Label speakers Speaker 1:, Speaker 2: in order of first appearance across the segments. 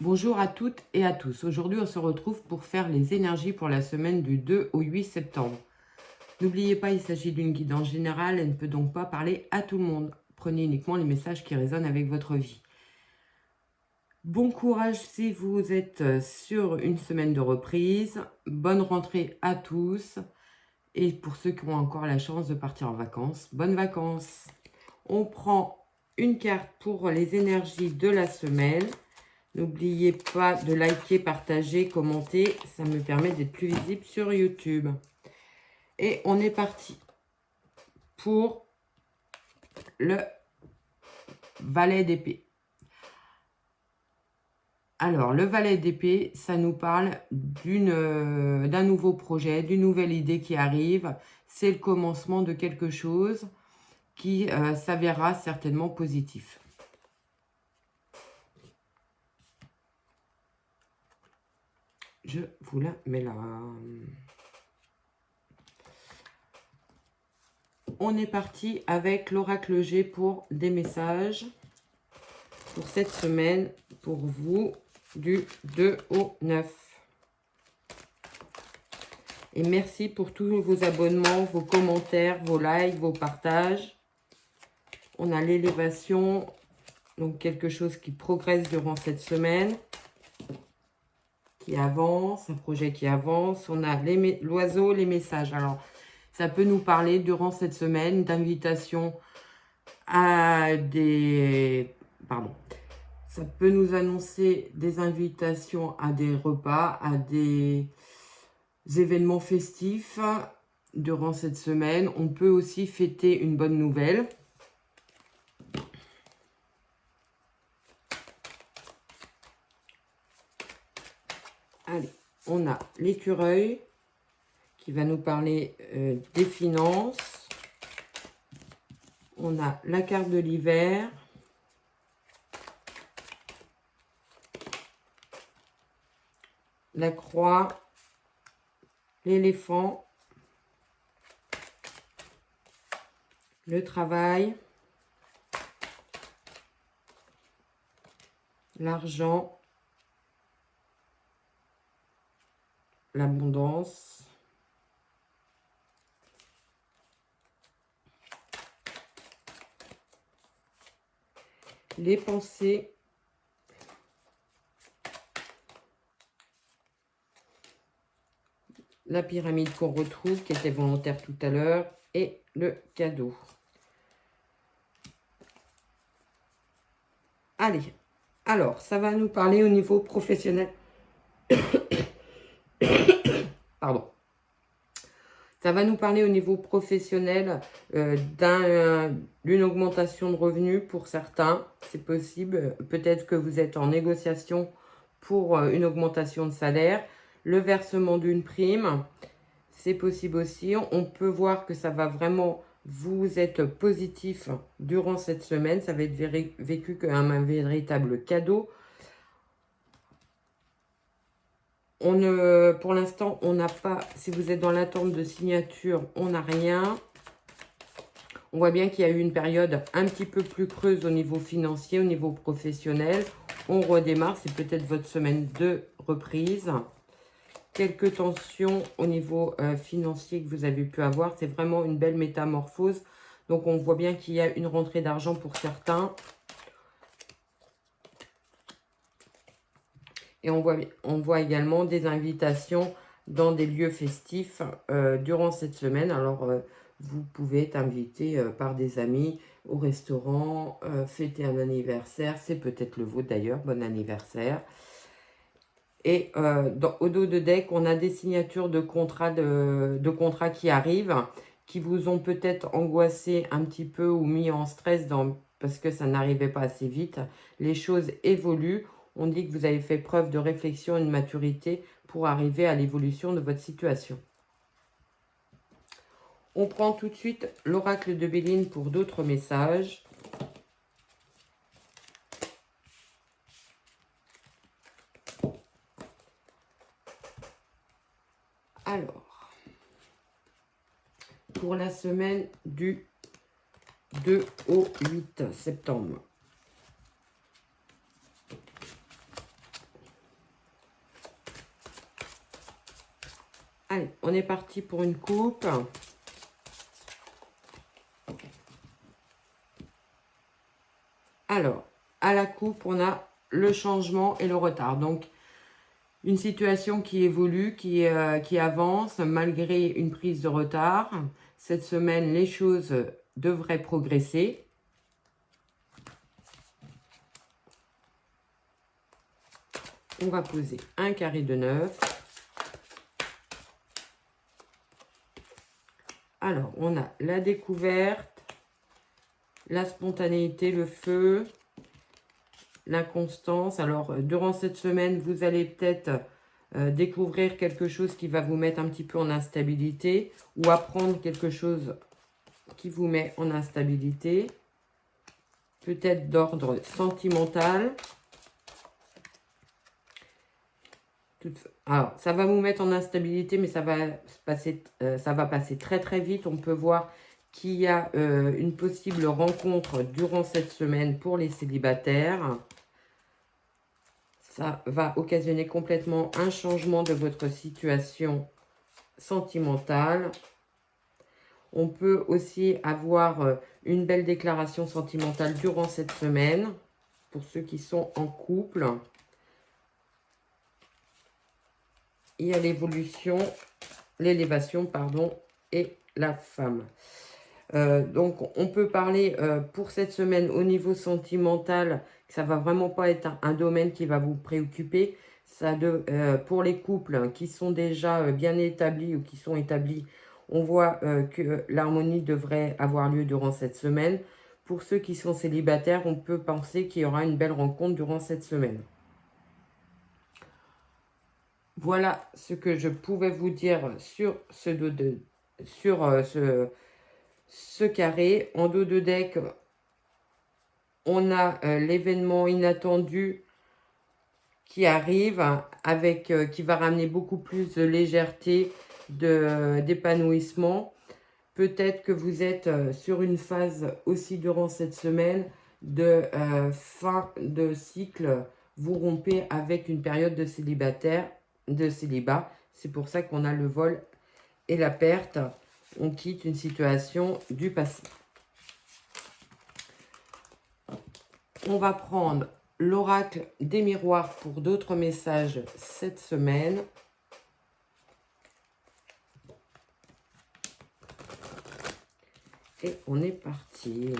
Speaker 1: Bonjour à toutes et à tous. Aujourd'hui, on se retrouve pour faire les énergies pour la semaine du 2 au 8 septembre. N'oubliez pas, il s'agit d'une guidance générale, elle ne peut donc pas parler à tout le monde. Prenez uniquement les messages qui résonnent avec votre vie. Bon courage si vous êtes sur une semaine de reprise. Bonne rentrée à tous. Et pour ceux qui ont encore la chance de partir en vacances, bonnes vacances. On prend une carte pour les énergies de la semaine. N'oubliez pas de liker, partager, commenter. Ça me permet d'être plus visible sur YouTube. Et on est parti pour le valet d'épée. Alors, le valet d'épée, ça nous parle d'un nouveau projet, d'une nouvelle idée qui arrive. C'est le commencement de quelque chose qui s'avérera certainement positif. Je vous la mets là. On est parti avec l'oracle G pour des messages pour cette semaine, pour vous, du 2 au 9. Et merci pour tous vos abonnements, vos commentaires, vos likes, vos partages. On a l'élévation, donc quelque chose qui progresse durant cette semaine, qui avance, un projet qui avance. On a l'oiseau, les messages. Alors, ça peut nous parler durant cette semaine d'invitation à des... Pardon. Ça peut nous annoncer des invitations à des repas, à des événements festifs durant cette semaine. On peut aussi fêter une bonne nouvelle. Allez, on a l'écureuil qui va nous parler des finances. On a la carte de l'hiver. La croix. L'éléphant. Le travail. L'argent. L'abondance. Les pensées. La pyramide qu'on retrouve, qui était volontaire tout à l'heure, et le cadeau. Allez, alors, ça va nous parler au niveau professionnel. Pardon. Ça va nous parler au niveau professionnel d'une augmentation de revenus pour certains. C'est possible. Peut-être que vous êtes en négociation pour une augmentation de salaire. Le versement d'une prime, c'est possible aussi. On peut voir que ça va vraiment vous être positif durant cette semaine. Ça va être vécu comme un véritable cadeau. Pour l'instant, on n'a pas, si vous êtes dans l'attente de signature, on n'a rien. On voit bien qu'il y a eu une période un petit peu plus creuse au niveau financier, au niveau professionnel. On redémarre, c'est peut-être votre semaine de reprise. Quelques tensions au niveau financier que vous avez pu avoir. C'est vraiment une belle métamorphose. Donc, on voit bien qu'il y a une rentrée d'argent pour certains. Et on voit également des invitations dans des lieux festifs durant cette semaine. Alors, vous pouvez être invité par des amis au restaurant, fêter un anniversaire. C'est peut-être le vôtre d'ailleurs. Bon anniversaire. Et au dos de deck, on a des signatures de contrats qui arrivent, qui vous ont peut-être angoissé un petit peu ou mis en stress parce que ça n'arrivait pas assez vite. Les choses évoluent. On dit que vous avez fait preuve de réflexion et de maturité pour arriver à l'évolution de votre situation. On prend tout de suite l'oracle de Béline pour d'autres messages. Alors, pour la semaine du 2 au 8 septembre. Allez, on est parti pour une coupe. Alors, à la coupe, on a le changement et le retard. Donc, une situation qui évolue, qui avance malgré une prise de retard. Cette semaine, les choses devraient progresser. On va poser un carré de 9. Alors, on a la découverte, la spontanéité, le feu, l'inconstance. Alors, durant cette semaine, vous allez peut-être découvrir quelque chose qui va vous mettre un petit peu en instabilité ou apprendre quelque chose qui vous met en instabilité, peut-être d'ordre sentimental. Alors, ça va vous mettre en instabilité, mais ça va passer très très vite. On peut voir qu'il y a une possible rencontre durant cette semaine pour les célibataires. Ça va occasionner complètement un changement de votre situation sentimentale. On peut aussi avoir une belle déclaration sentimentale durant cette semaine pour ceux qui sont en couple. Il y a l'élévation, et la femme. Donc, on peut parler pour cette semaine au niveau sentimental, que ça va vraiment pas être un domaine qui va vous préoccuper. Pour les couples qui sont déjà bien établis ou qui sont établis, on voit que l'harmonie devrait avoir lieu durant cette semaine. Pour ceux qui sont célibataires, on peut penser qu'il y aura une belle rencontre durant cette semaine. Voilà ce que je pouvais vous dire sur ce carré. En dos de deck, on a l'événement inattendu qui arrive, qui va ramener beaucoup plus de légèreté, d'épanouissement. Peut-être que vous êtes sur une phase aussi durant cette semaine de fin de cycle. Vous rompez avec une période de célibat. C'est pour ça qu'on a le vol et la perte. On quitte une situation du passé. On va prendre l'oracle des miroirs pour d'autres messages cette semaine. Et on est parti.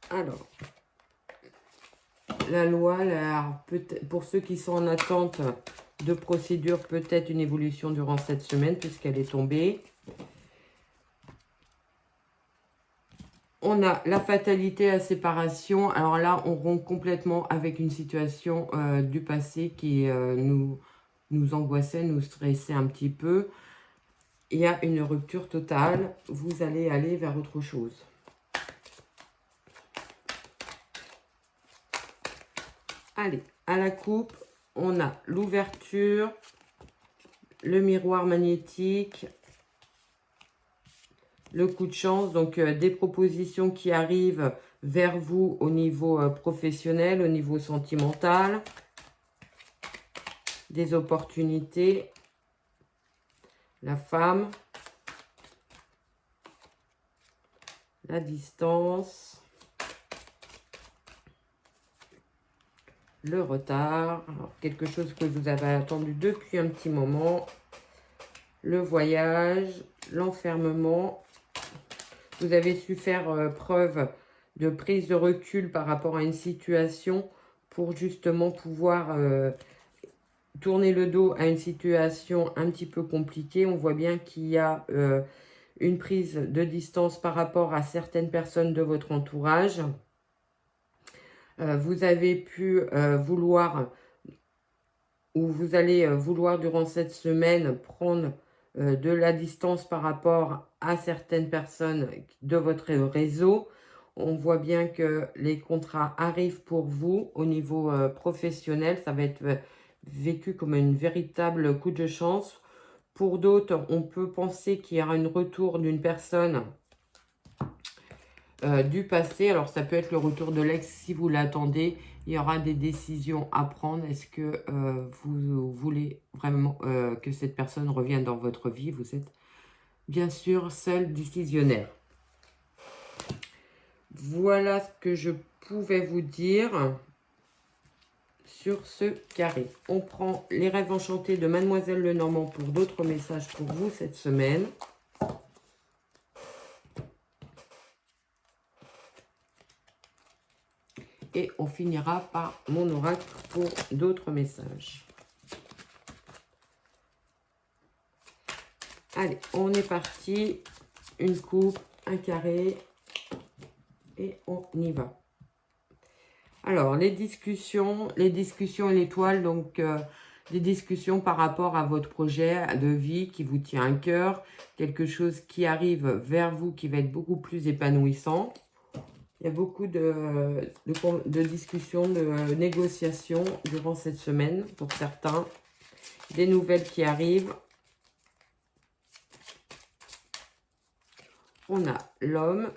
Speaker 1: Alors, la loi, pour ceux qui sont en attente de procédure, peut-être une évolution durant cette semaine puisqu'elle est tombée. On a la fatalité, la séparation. Alors là, on rompt complètement avec une situation du passé qui nous angoissait, nous stressait un petit peu. Il y a une rupture totale. Vous allez aller vers autre chose. Allez, à la coupe, on a l'ouverture, le miroir magnétique, le coup de chance, donc des propositions qui arrivent vers vous au niveau professionnel, au niveau sentimental, des opportunités, la femme, la distance, le retard, alors, quelque chose que vous avez attendu depuis un petit moment, le voyage, l'enfermement. Vous avez su faire preuve de prise de recul par rapport à une situation pour justement pouvoir tourner le dos à une situation un petit peu compliquée. On voit bien qu'il y a une prise de distance par rapport à certaines personnes de votre entourage. Vous avez pu vouloir, ou vous allez vouloir durant cette semaine prendre de la distance par rapport à certaines personnes de votre réseau. On voit bien que les contrats arrivent pour vous au niveau professionnel. Ça va être vécu comme un véritable coup de chance. Pour d'autres, on peut penser qu'il y aura un retour d'une personne du passé. Alors, ça peut être le retour de l'ex si vous l'attendez. Il y aura des décisions à prendre. Est-ce que vous voulez vraiment que cette personne revienne dans votre vie? Vous êtes bien sûr seul décisionnaire. Voilà ce que je pouvais vous dire sur ce carré. On prend les rêves enchantés de Mademoiselle Lenormand pour d'autres messages pour vous cette semaine. Et on finira par mon oracle pour d'autres messages. Allez, on est parti. Une coupe, un carré. Et on y va. Alors, les discussions et l'étoile, donc des discussions par rapport à votre projet de vie qui vous tient à cœur, quelque chose qui arrive vers vous qui va être beaucoup plus épanouissant. Il y a beaucoup de discussions, de négociations durant cette semaine pour certains. Des nouvelles qui arrivent. On a l'homme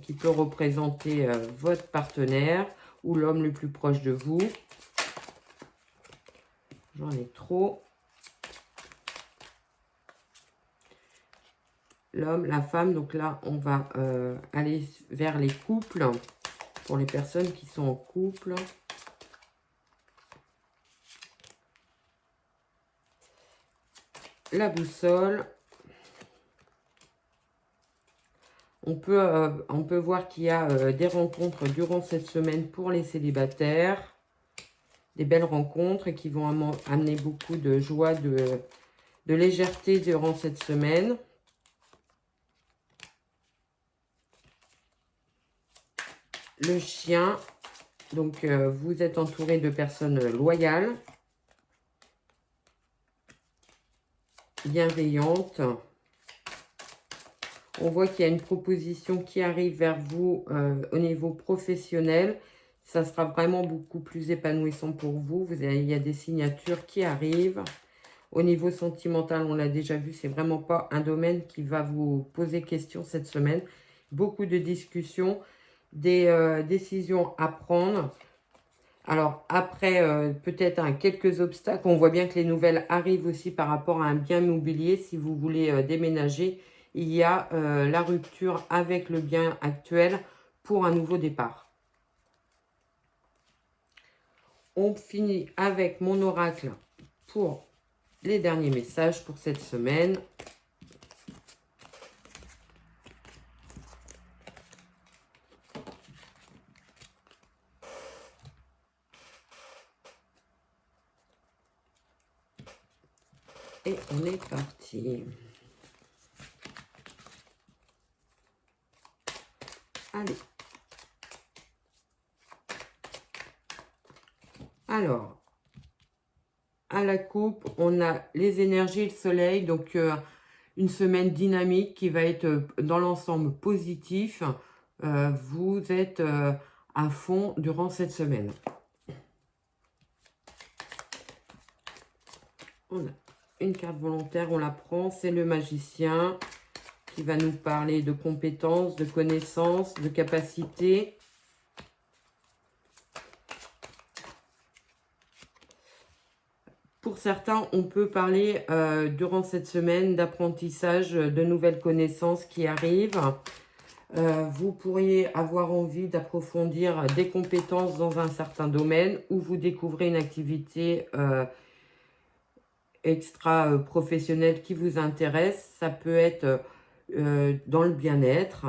Speaker 1: qui peut représenter votre partenaire ou l'homme le plus proche de vous. J'en ai trop. L'homme, la femme, donc là, on va aller vers les couples, pour les personnes qui sont en couple. La boussole. On peut voir qu'il y a des rencontres durant cette semaine pour les célibataires. Des belles rencontres qui vont amener beaucoup de joie, de légèreté durant cette semaine. Le chien, donc vous êtes entouré de personnes loyales, bienveillantes. On voit qu'il y a une proposition qui arrive vers vous au niveau professionnel. Ça sera vraiment beaucoup plus épanouissant pour vous. Il y a des signatures qui arrivent. Au niveau sentimental, on l'a déjà vu, c'est vraiment pas un domaine qui va vous poser question cette semaine. Beaucoup de discussions, des décisions à prendre. Alors après, peut-être quelques obstacles. On voit bien que les nouvelles arrivent aussi par rapport à un bien immobilier. Si vous voulez déménager, il y a la rupture avec le bien actuel pour un nouveau départ. On finit avec mon oracle pour les derniers messages pour cette semaine. Et on est parti. Allez. Alors, à la coupe, on a les énergies, le soleil, donc une semaine dynamique qui va être dans l'ensemble positif. Vous êtes à fond durant cette semaine. On a une carte volontaire, on la prend, c'est le magicien qui va nous parler de compétences, de connaissances, de capacités. Pour certains, on peut parler durant cette semaine d'apprentissage, de nouvelles connaissances qui arrivent. Vous pourriez avoir envie d'approfondir des compétences dans un certain domaine ou vous découvrez une activité extra-professionnelle qui vous intéresse. Ça peut être dans le bien-être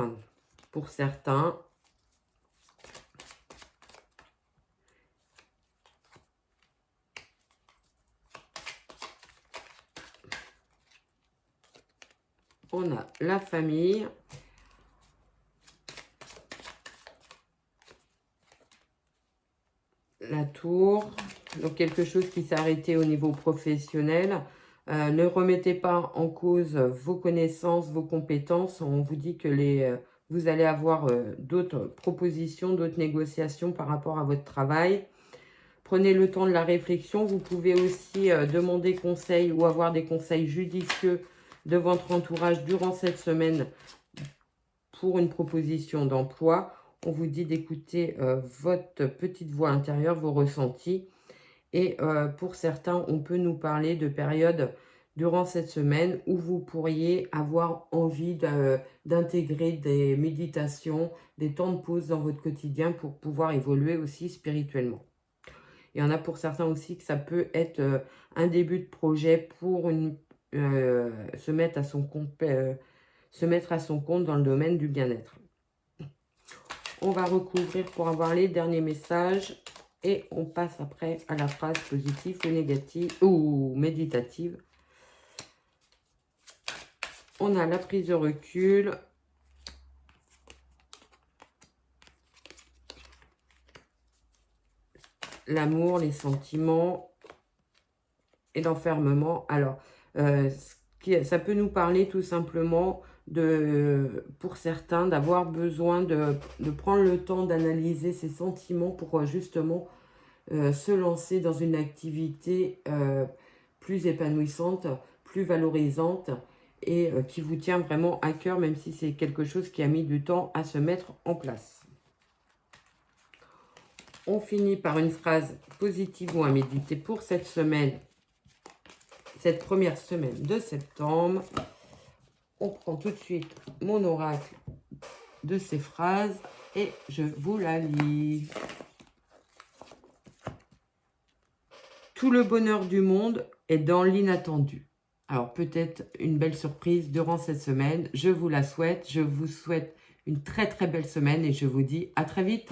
Speaker 1: pour certains. On a la famille. La tour. Donc quelque chose qui s'est arrêté au niveau professionnel. Ne remettez pas en cause vos connaissances, vos compétences. On vous dit que vous allez avoir d'autres propositions, d'autres négociations par rapport à votre travail. Prenez le temps de la réflexion. Vous pouvez aussi demander conseil ou avoir des conseils judicieux de votre entourage durant cette semaine pour une proposition d'emploi, on vous dit d'écouter votre petite voix intérieure, vos ressentis. Et pour certains, on peut nous parler de périodes durant cette semaine où vous pourriez avoir envie d'intégrer des méditations, des temps de pause dans votre quotidien pour pouvoir évoluer aussi spirituellement. Il y en a pour certains aussi que ça peut être un début de projet pour se mettre à son compte dans le domaine du bien-être. On va recouvrir pour avoir les derniers messages et on passe après à la phrase positive ou négative ou méditative. On a la prise de recul, l'amour, les sentiments et l'enfermement. Alors, ça peut nous parler tout simplement pour certains, d'avoir besoin de prendre le temps d'analyser ses sentiments pour justement se lancer dans une activité plus épanouissante, plus valorisante et qui vous tient vraiment à cœur, même si c'est quelque chose qui a mis du temps à se mettre en place. On finit par une phrase positive ou à méditer pour cette semaine, cette première semaine de septembre. On prend tout de suite mon oracle de ces phrases et je vous la lis. Tout le bonheur du monde est dans l'inattendu. Alors peut-être une belle surprise durant cette semaine. Je vous la souhaite. Je vous souhaite une très très belle semaine et je vous dis à très vite.